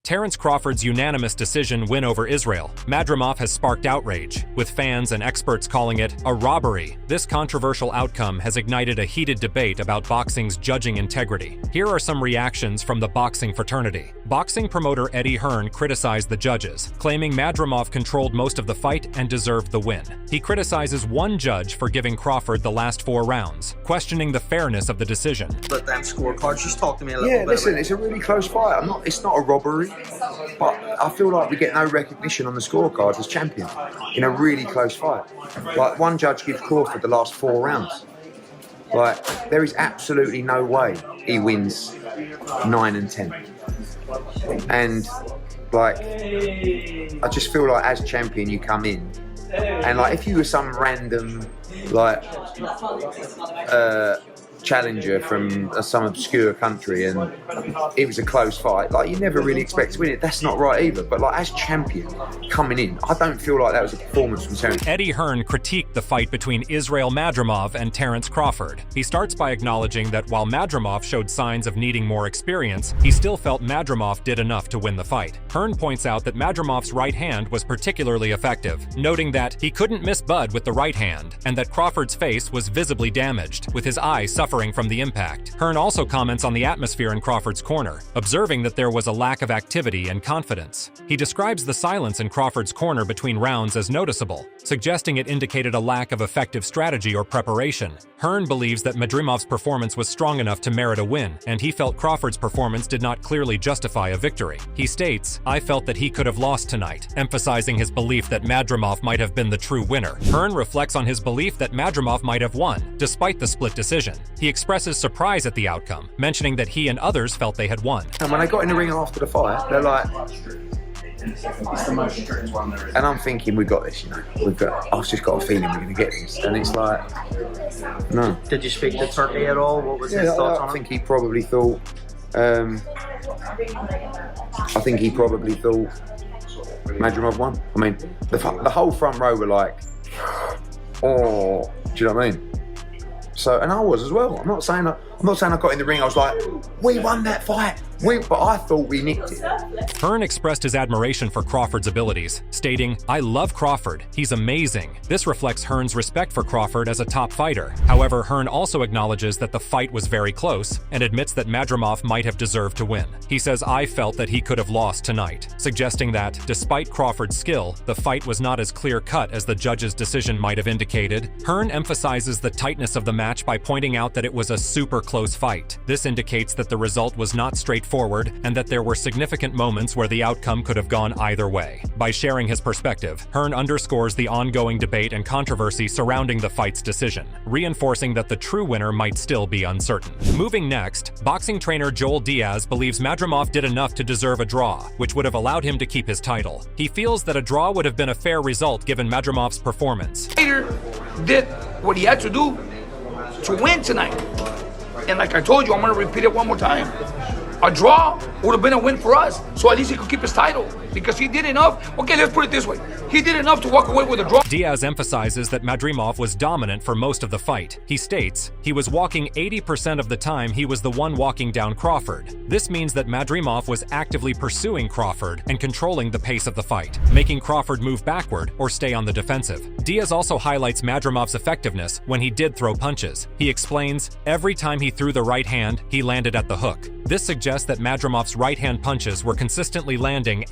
Terence Crawford's unanimous decision win over Israel, Madrimov has sparked outrage, with fans and experts calling it a robbery. This controversial outcome has ignited a heated debate about boxing's judging integrity. Here are some reactions from the boxing fraternity. Boxing promoter Eddie Hearn criticized the judges, claiming Madrimov controlled most of the fight and deserved the win. He criticizes one judge for giving Crawford the last 4 rounds, questioning the fairness of the decision. Let them scorecards. Just talk to me a little bit. Yeah, listen, it's a really close fight. It's not a robbery, but I feel like we get no recognition on the scorecards as champion in a really close fight. Like, one judge gives Crawford the last 4 rounds. Like, there is absolutely no way he wins 9 and 10. And like, I just feel like as champion you come in, and like if you were some random like challenger from some obscure country and it was a close fight, like you never really expect to win it. That's not right either. But like as champion coming in, I don't feel like that was a performance from Terence. Eddie Hearn critiqued the fight between Israel Madrimov and Terence Crawford. He starts by acknowledging that while Madrimov showed signs of needing more experience, he still felt Madrimov did enough to win the fight. Hearn points out that Madrimov's right hand was particularly effective, noting that he couldn't miss Bud with the right hand and that Crawford's face was visibly damaged, with his eye suffering from the impact. Hearn also comments on the atmosphere in Crawford's corner, observing that there was a lack of activity and confidence. He describes the silence in Crawford's corner between rounds as noticeable, suggesting it indicated a lack of effective strategy or preparation. Hearn believes that Madrimov's performance was strong enough to merit a win, and he felt Crawford's performance did not clearly justify a victory. He states, "I felt that he could have lost tonight," emphasizing his belief that Madrimov might have been the true winner. Hearn reflects on his belief that Madrimov might have won, despite the split decision. He expresses surprise at the outcome, mentioning that he and others felt they had won. And when they got in the ring after the fight, they're like, and I'm thinking, we got this, you know. I've just got a feeling we're going to get this. And it's like, no. Did you speak to Turkey at all? What was his thoughts on it? I think he probably thought, Madrimov won. I mean, the whole front row were like, oh, do you know what I mean? So, and I was as well. I'm not saying I got in the ring, I was like, we won that fight. But I thought we nicked it. Hearn expressed his admiration for Crawford's abilities, stating, "I love Crawford. He's amazing." This reflects Hearn's respect for Crawford as a top fighter. However, Hearn also acknowledges that the fight was very close and admits that Madrimov might have deserved to win. He says, "I felt that he could have lost tonight," suggesting that, despite Crawford's skill, the fight was not as clear-cut as the judge's decision might have indicated. Hearn emphasizes the tightness of the match by pointing out that it was a super close fight. This indicates that the result was not straightforward and that there were significant moments where the outcome could have gone either way. By sharing his perspective, Hearn underscores the ongoing debate and controversy surrounding the fight's decision, reinforcing that the true winner might still be uncertain. Moving next, boxing trainer Joel Diaz believes Madrimov did enough to deserve a draw, which would have allowed him to keep his title. He feels that a draw would have been a fair result given Madrimov's performance. Peter did what he had to do to win tonight. And like I told you, I'm going to repeat it one more time. A draw would have been a win for us, so at least he could keep his title, because he did enough. Okay, let's put it this way. He did enough to walk away with a draw. Diaz emphasizes that Madrimov was dominant for most of the fight. He states, "He was walking 80% of the time he was the one walking down Crawford." This means that Madrimov was actively pursuing Crawford and controlling the pace of the fight, making Crawford move backward or stay on the defensive. Diaz also highlights Madrimov's effectiveness when he did throw punches. He explains, "Every time he threw the right hand, he landed at the hook." This suggests that Madrimov's right-hand punches were consistently landing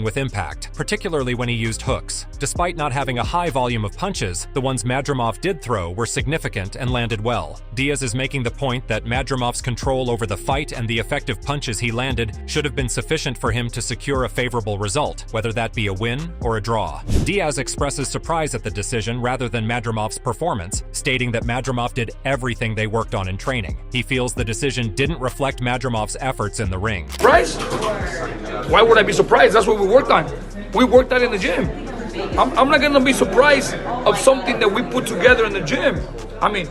with impact, particularly when he used hooks. Despite not having a high volume of punches, the ones Madrimov did throw were significant and landed well. Diaz is making the point that Madrimov's control over the fight and the effective punches he landed should have been sufficient for him to secure a favorable result, whether that be a win or a draw. Diaz expresses surprise at the decision rather than Madrimov's performance, stating that Madrimov did everything they worked on in training. He feels the decision didn't reflect Madrimov's efforts in the ring. Surprised? Why would I be surprised? That's what we worked on. We worked on in the gym. I'm not going to be surprised of something that we put together in the gym. I mean,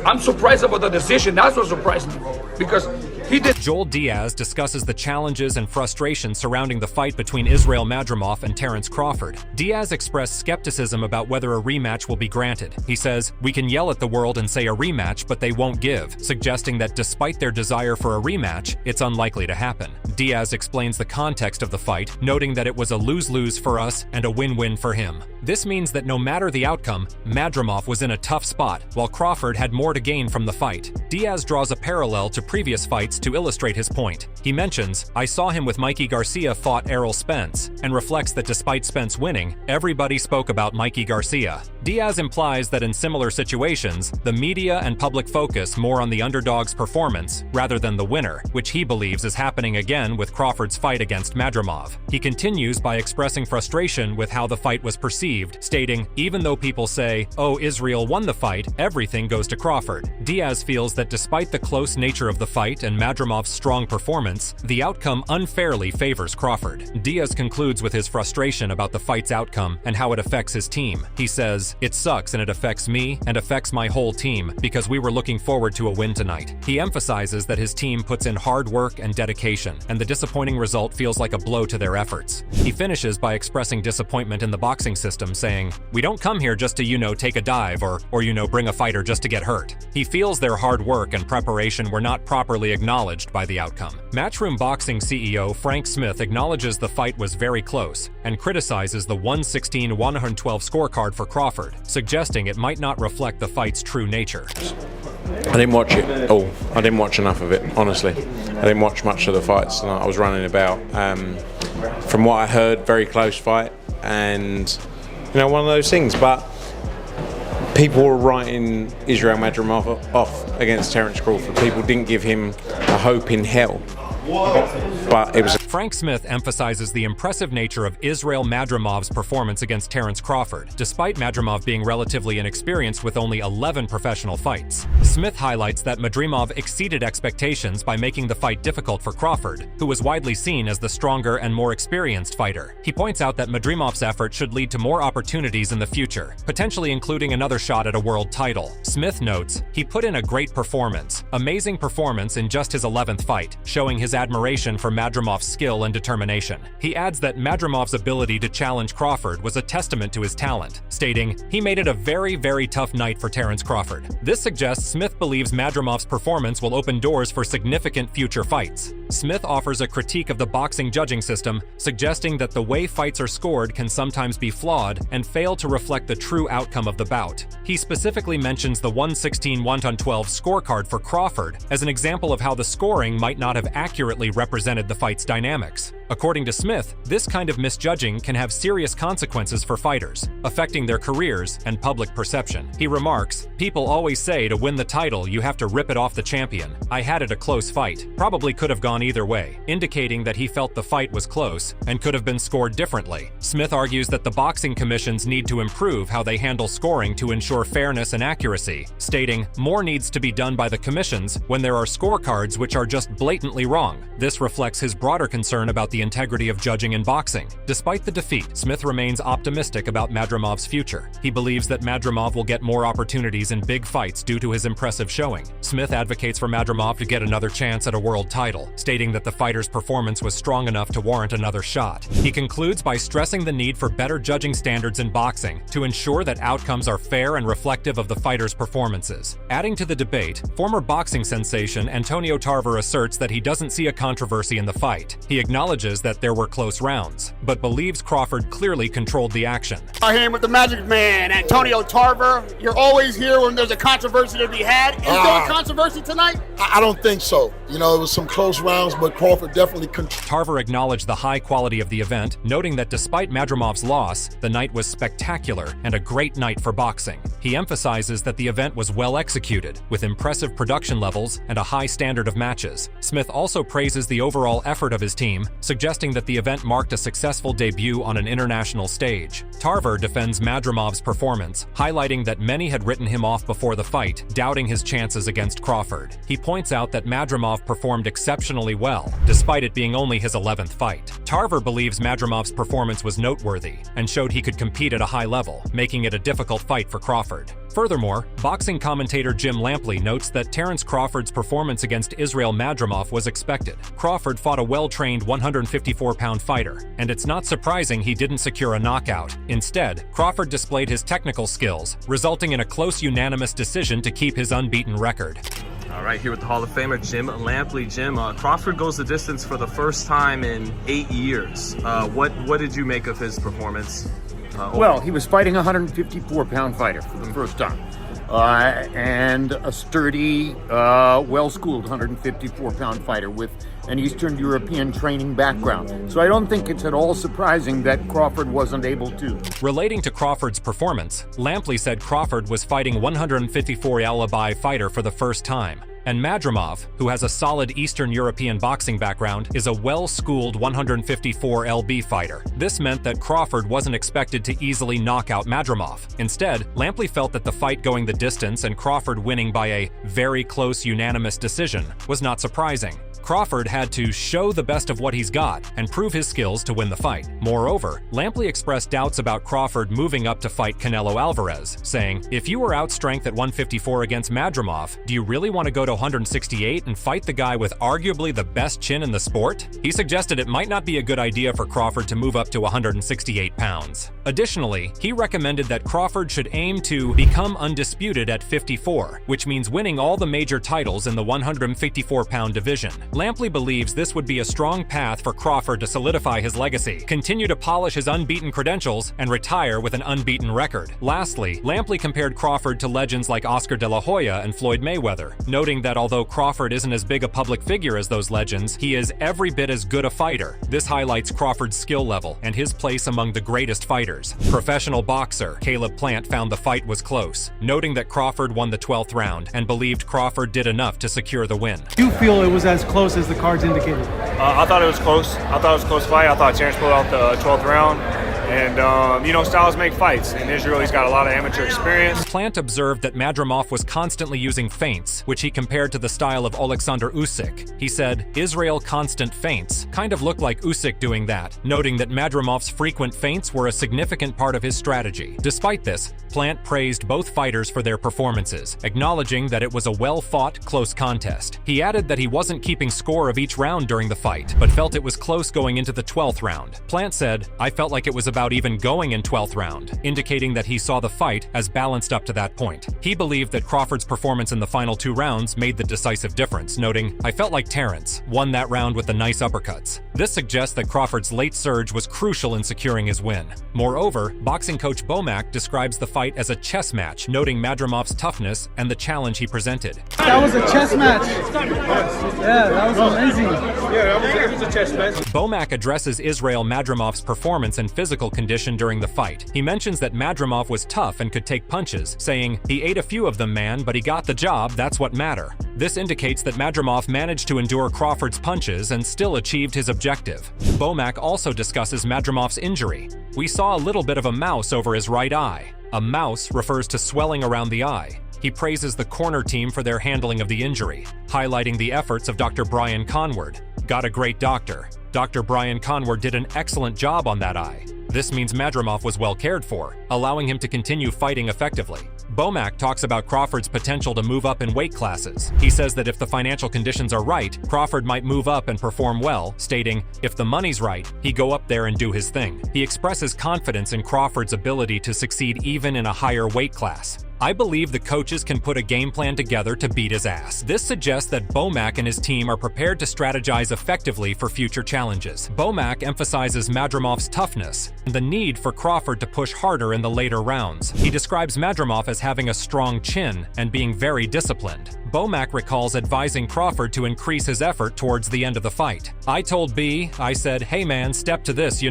I'm surprised about the decision. That's what surprised me. Because He did. Joel Diaz discusses the challenges and frustration surrounding the fight between Israel Madrimov and Terence Crawford. Diaz expressed skepticism about whether a rematch will be granted. He says, "We can yell at the world and say a rematch, but they won't give," suggesting that despite their desire for a rematch, it's unlikely to happen. Diaz explains the context of the fight, noting that it was a lose-lose for us and a win-win for him. This means that no matter the outcome, Madrimov was in a tough spot, while Crawford had more to gain from the fight. Diaz draws a parallel to previous fights to illustrate his point. He mentions, "I saw him with Mikey Garcia fought Errol Spence," and reflects that despite Spence winning, everybody spoke about Mikey Garcia. Diaz implies that in similar situations, the media and public focus more on the underdog's performance rather than the winner, which he believes is happening again with Crawford's fight against Madrimov. He continues by expressing frustration with how the fight was perceived, stating, "Even though people say, 'Oh, Israel won the fight,' everything goes to Crawford." Diaz feels that despite the close nature of the fight and Madrimov's strong performance, the outcome unfairly favors Crawford. Diaz concludes with his frustration about the fight's outcome and how it affects his team. He says, "It sucks and it affects me and affects my whole team because we were looking forward to a win tonight." He emphasizes that his team puts in hard work and dedication, and the disappointing result feels like a blow to their efforts. He finishes by expressing disappointment in the boxing system, saying, "We don't come here just to, take a dive or bring a fighter just to get hurt." He feels their hard work and preparation were not properly acknowledged by the outcome. Matchroom Boxing CEO Frank Smith acknowledges the fight was very close and criticizes the 116-112 scorecard for Crawford, suggesting it might not reflect the fight's true nature. I didn't watch it all. I didn't watch enough of it, honestly. I didn't watch much of the fights. I was running about. From what I heard, very close fight, and one of those things. But people were writing Israel Madrimov off against Terence Crawford. People didn't give him a hope in hell. But it was. Frank Smith emphasizes the impressive nature of Israel Madrimov's performance against Terence Crawford, despite Madrimov being relatively inexperienced with only 11 professional fights. Smith highlights that Madrimov exceeded expectations by making the fight difficult for Crawford, who was widely seen as the stronger and more experienced fighter. He points out that Madrimov's effort should lead to more opportunities in the future, potentially including another shot at a world title. Smith notes, "He put in a great performance, amazing performance in just his 11th fight, showing his admiration for Madrimov's skill and determination." He adds that Madrimov's ability to challenge Crawford was a testament to his talent, stating, "He made it a very, very tough night for Terence Crawford." This suggests Smith believes Madrimov's performance will open doors for significant future fights. Smith offers a critique of the boxing judging system, suggesting that the way fights are scored can sometimes be flawed and fail to reflect the true outcome of the bout. He specifically mentions the 116-112 scorecard for Crawford as an example of how the scoring might not have accurately represented the fight's dynamics. According to Smith, this kind of misjudging can have serious consequences for fighters, affecting their careers and public perception. He remarks, "People always say to win the title you have to rip it off the champion. I had it a close fight. Probably could have gone either way," indicating that he felt the fight was close and could have been scored differently. Smith argues that the boxing commissions need to improve how they handle scoring to ensure fairness and accuracy, stating, "More needs to be done by the commissions when there are scorecards which are just blatantly wrong." This reflects his broader concern about the integrity of judging in boxing. Despite the defeat, Smith remains optimistic about Madrimov's future. He believes that Madrimov will get more opportunities in big fights due to his impressive showing. Smith advocates for Madrimov to get another chance at a world title, stating that the fighter's performance was strong enough to warrant another shot. He concludes by stressing the need for better judging standards in boxing to ensure that outcomes are fair and reflective of the fighter's performances. Adding to the debate, former boxing sensation Antonio Tarver asserts that he doesn't see a controversy in the fight. He acknowledges that there were close rounds, but believes Crawford clearly controlled the action. I am with the Magic Man, Antonio Tarver. You're always here when there's a controversy to be had. Is there a controversy tonight? I don't think so. It was some close rounds, but Crawford definitely Tarver acknowledged the high quality of the event, noting that despite Madrimov's loss, the night was spectacular and a great night for boxing. He emphasizes that the event was well executed, with impressive production levels and a high standard of matches. Smith also praises the overall effort of his team, suggesting that the event marked a successful debut on an international stage. Tarver defends Madrimov's performance, highlighting that many had written him off before the fight, doubting his chances against Crawford. He points out that Madrimov performed exceptionally well, despite it being only his 11th fight. Tarver believes Madrimov's performance was noteworthy and showed he could compete at a high level, making it a difficult fight for Crawford. Furthermore, boxing commentator Jim Lampley notes that Terence Crawford's performance against Israil Madrimov was expected. Crawford fought a well-trained 154-pound fighter, and it's not surprising he didn't secure a knockout. Instead, Crawford displayed his technical skills, resulting in a close unanimous decision to keep his unbeaten record. All right, here with the Hall of Famer, Jim Lampley. Jim, Crawford goes the distance for the first time in 8 years. What did you make of his performance? Well, he was fighting a 154-pound fighter for the first time. And a sturdy, well-schooled 154-pound fighter with an Eastern European training background. So I don't think it's at all surprising that Crawford wasn't able to. Relating to Crawford's performance, Lampley said Crawford was fighting 154 LBI fighter for the first time. And Madrimov, who has a solid Eastern European boxing background, is a well-schooled 154 LB fighter. This meant that Crawford wasn't expected to easily knock out Madrimov. Instead, Lampley felt that the fight going the distance and Crawford winning by a very close unanimous decision was not surprising. Crawford had to show the best of what he's got and prove his skills to win the fight. Moreover, Lampley expressed doubts about Crawford moving up to fight Canelo Alvarez, saying, "If you were outstrength at 154 against Madrimov, do you really want to go to 168 and fight the guy with arguably the best chin in the sport?" He suggested it might not be a good idea for Crawford to move up to 168 pounds. Additionally, he recommended that Crawford should aim to become undisputed at 54, which means winning all the major titles in the 154-pound division. Lampley believes this would be a strong path for Crawford to solidify his legacy, continue to polish his unbeaten credentials, and retire with an unbeaten record. Lastly, Lampley compared Crawford to legends like Oscar de la Hoya and Floyd Mayweather, noting that although Crawford isn't as big a public figure as those legends, he is every bit as good a fighter. This highlights Crawford's skill level and his place among the greatest fighters. Professional boxer Caleb Plant found the fight was close, noting that Crawford won the 12th round and believed Crawford did enough to secure the win. Do you feel it was as close as the cards indicated? I thought it was close. I thought it was a close fight. I thought Terence pulled out the 12th round. And, styles make fights. In Israel, he's got a lot of amateur experience. Plant observed that Madrimov was constantly using feints, which he compared to the style of Alexander Usyk. He said, "Israel constant feints kind of looked like Usyk doing that," noting that Madrimov's frequent feints were a significant part of his strategy. Despite this, Plant praised both fighters for their performances, acknowledging that it was a well-fought, close contest. He added that he wasn't keeping score of each round during the fight, but felt it was close going into the 12th round. Plant said, "I felt like it was about even going in 12th round," indicating that he saw the fight as balanced up to that point. He believed that Crawford's performance in the final 2 rounds made the decisive difference, noting, "I felt like Terence won that round with the nice uppercuts." This suggests that Crawford's late surge was crucial in securing his win. Moreover, boxing coach Bomac describes the fight as a chess match, noting Madrimov's toughness and the challenge he presented. That was a chess match. Yeah, that was amazing. Yeah, it was a chess match. Bomac addresses Israil Madrimov's performance and physical condition during the fight. He mentions that Madrimov was tough and could take punches, saying, "He ate a few of them, man, but he got the job, that's what matter." This indicates that Madrimov managed to endure Crawford's punches and still achieved his objective. Bomac also discusses Madrimov's injury. "We saw a little bit of a mouse over his right eye." A mouse refers to swelling around the eye. He praises the corner team for their handling of the injury, highlighting the efforts of Dr. Brian Conward. "Got a great doctor. Dr. Brian Conward did an excellent job on that eye." This means Madrimov was well cared for, allowing him to continue fighting effectively. Bomac talks about Crawford's potential to move up in weight classes. He says that if the financial conditions are right, Crawford might move up and perform well, stating, "If the money's right, he go up there and do his thing." He expresses confidence in Crawford's ability to succeed even in a higher weight class. "I believe the coaches can put a game plan together to beat his ass." This suggests that Bomac and his team are prepared to strategize effectively for future challenges. Bomac emphasizes Madrimov's toughness and the need for Crawford to push harder in the later rounds. He describes Madrimov as having a strong chin and being very disciplined. Bomac recalls advising Crawford to increase his effort towards the end of the fight. "I told B, I said, hey man, step to this,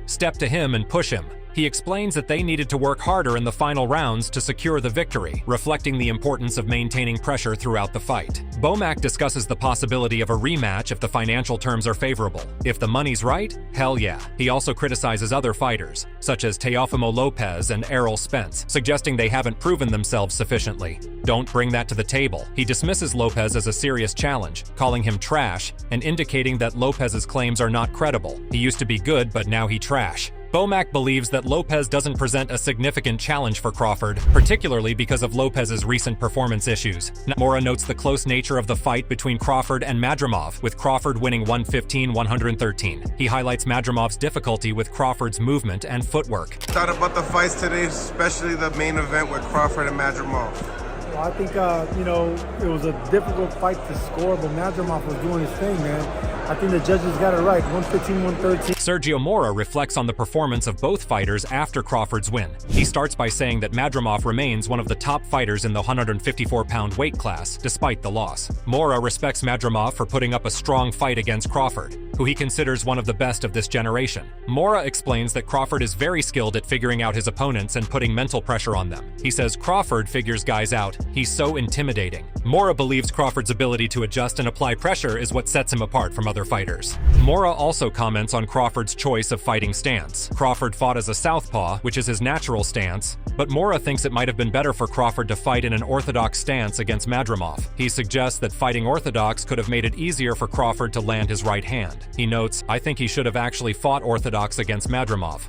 step to him and push him." He explains that they needed to work harder in the final rounds to secure the victory, reflecting the importance of maintaining pressure throughout the fight. Bomac discusses the possibility of a rematch if the financial terms are favorable. If the money's right, hell yeah. He also criticizes other fighters, such as Teofimo Lopez and Errol Spence, suggesting they haven't proven themselves sufficiently. "Don't bring that to the table." He dismisses Lopez as a serious challenge, calling him trash and indicating that Lopez's claims are not credible. "He used to be good, but now he trash." Bomac believes that Lopez doesn't present a significant challenge for Crawford, particularly because of Lopez's recent performance issues. Mora notes the close nature of the fight between Crawford and Madrimov, with Crawford winning 115-113. He highlights Madrimov's difficulty with Crawford's movement and footwork. Thought about the fights today, especially the main event with Crawford and Madrimov. Well, I think, it was a difficult fight to score, but Madrimov was doing his thing, man. I think the judges got it right, 115-113. Sergio Mora reflects on the performance of both fighters after Crawford's win. He starts by saying that Madrimov remains one of the top fighters in the 154-pound weight class, despite the loss. Mora respects Madrimov for putting up a strong fight against Crawford, who he considers one of the best of this generation. Mora explains that Crawford is very skilled at figuring out his opponents and putting mental pressure on them. He says Crawford figures guys out. He's so intimidating. Mora believes Crawford's ability to adjust and apply pressure is what sets him apart from other fighters. Mora also comments on Crawford's choice of fighting stance. Crawford fought as a southpaw, which is his natural stance, but Mora thinks it might have been better for Crawford to fight in an orthodox stance against Madrimov. He suggests that fighting orthodox could have made it easier for Crawford to land his right hand. He notes, "I think he should have actually fought orthodox against Madrimov."